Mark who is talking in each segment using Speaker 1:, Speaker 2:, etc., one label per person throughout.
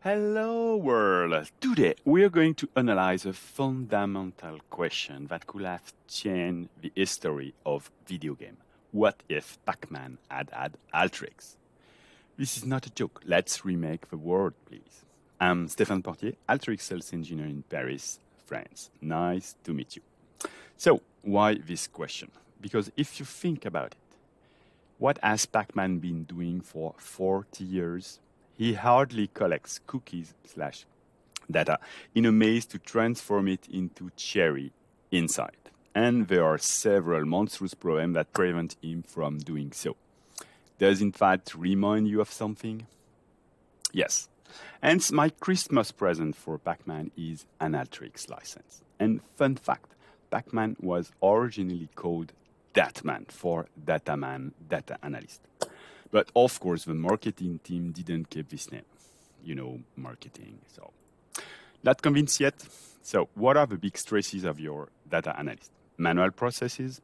Speaker 1: Hello world! Today we are going to analyze a fundamental question that could have changed the history of video game. What if Pac-Man had Alteryx? This is not a joke. Let's remake the world, please. I'm Stéphane Portier, Alteryx sales engineer in Paris, France. Nice to meet you. So, why this question? Because if you think about it, what has Pac-Man been doing for 40 years? He hardly collects cookies/data in a maze to transform it into cherry inside. And there are several monstrous problems that prevent him from doing so. Does in fact remind you of something? Yes. Hence, my Christmas present for Pac-Man is an Alteryx license. And fun fact, Pac-Man was originally called Datman for Dataman, Data Analyst. But of course, the marketing team didn't keep this name. You know, marketing. So, not convinced yet? So, what are the big stresses of your data analyst? Manual processes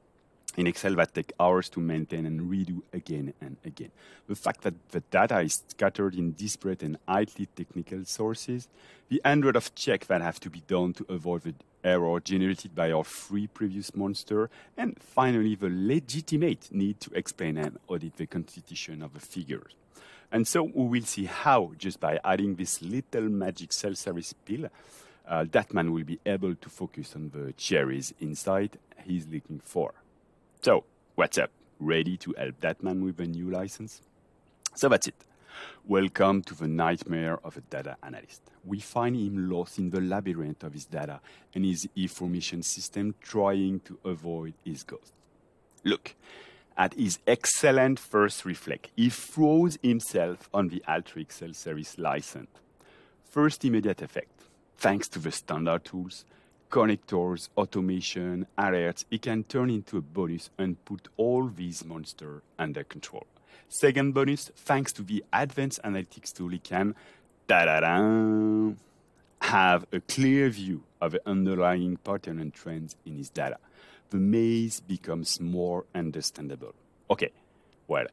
Speaker 1: in Excel that take hours to maintain and redo again and again. The fact that the data is scattered in disparate and highly technical sources. The hundred of checks that have to be done to avoid the error generated by our three previous monsters, and finally the legitimate need to explain and audit the constitution of the figures. And so we will see how, just by adding this little magic self-service pill, that man will be able to focus on the cherries inside he's looking for. So, what's up? Ready to help that man with a new license? So that's it. Welcome to the nightmare of a data analyst. We find him lost in the labyrinth of his data and his information system trying to avoid his ghost. Look at his excellent first reflect. He throws himself on the Alteryx self-service license. First immediate effect. Thanks to the standard tools, connectors, automation, alerts, he can turn into a bonus and put all these monsters under control. Second bonus, thanks to the advanced analytics tool, he can have a clear view of the underlying pattern and trends in his data. The maze becomes more understandable. Okay, well,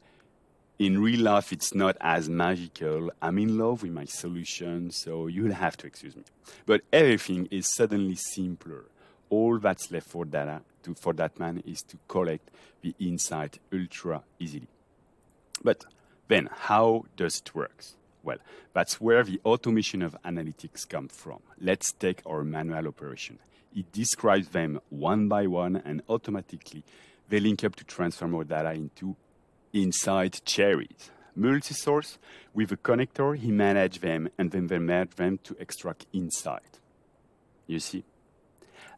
Speaker 1: in real life, it's not as magical. I'm in love with my solution, so you'll have to excuse me. But everything is suddenly simpler. All that's left for that man is to collect the insight ultra easily. But then, how does it work? Well, that's where the automation of analytics comes from. Let's take our manual operation. It describes them one by one, and automatically they link up to transform our data into inside cherries. Multi-source, with a connector, he manages them and then they merge them to extract insight. You see?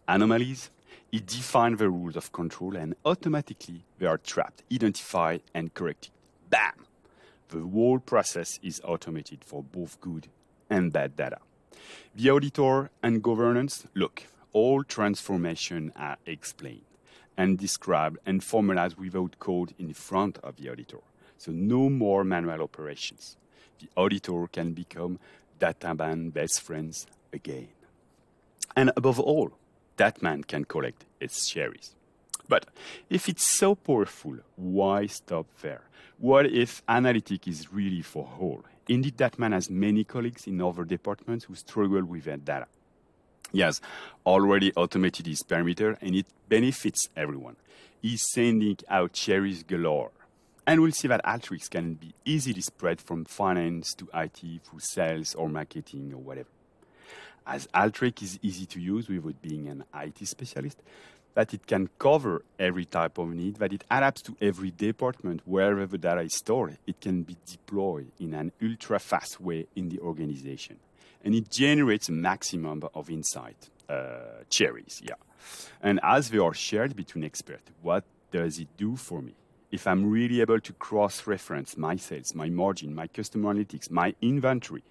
Speaker 1: Anomalies, he defines the rules of control and automatically they are trapped, identified and corrected. Bam! The whole process is automated for both good and bad data. The auditor and governance, look, all transformations are explained and described and formalized without code in front of the auditor. So no more manual operations. The auditor can become Dataman best friends again. And above all, that man can collect its cherries. But if it's so powerful, why stop there? What if analytics is really for all? Indeed, that man has many colleagues in other departments who struggle with their data. He has already automated his parameter and it benefits everyone. He's sending out cherries galore. And we'll see that Alteryx can be easily spread from finance to IT through sales or marketing or whatever. As Alteryx is easy to use without being an IT specialist, that it can cover every type of need, that it adapts to every department wherever the data is stored. It can be deployed in an ultra-fast way in the organization. And it generates a maximum of insight, cherries, yeah. And as they are shared between experts, what does it do for me? If I'm really able to cross-reference my sales, my margin, my customer analytics, my inventory,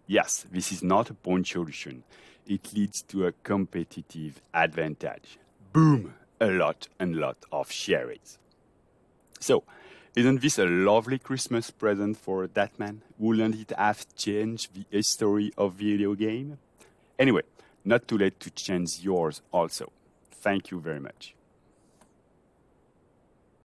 Speaker 1: yes, this is not a point solution. It leads to a competitive advantage. Boom! A lot of cherries. So, isn't this a lovely Christmas present for that man? Wouldn't it have changed the history of video game? Anyway, not too late to change yours also. Thank you very much.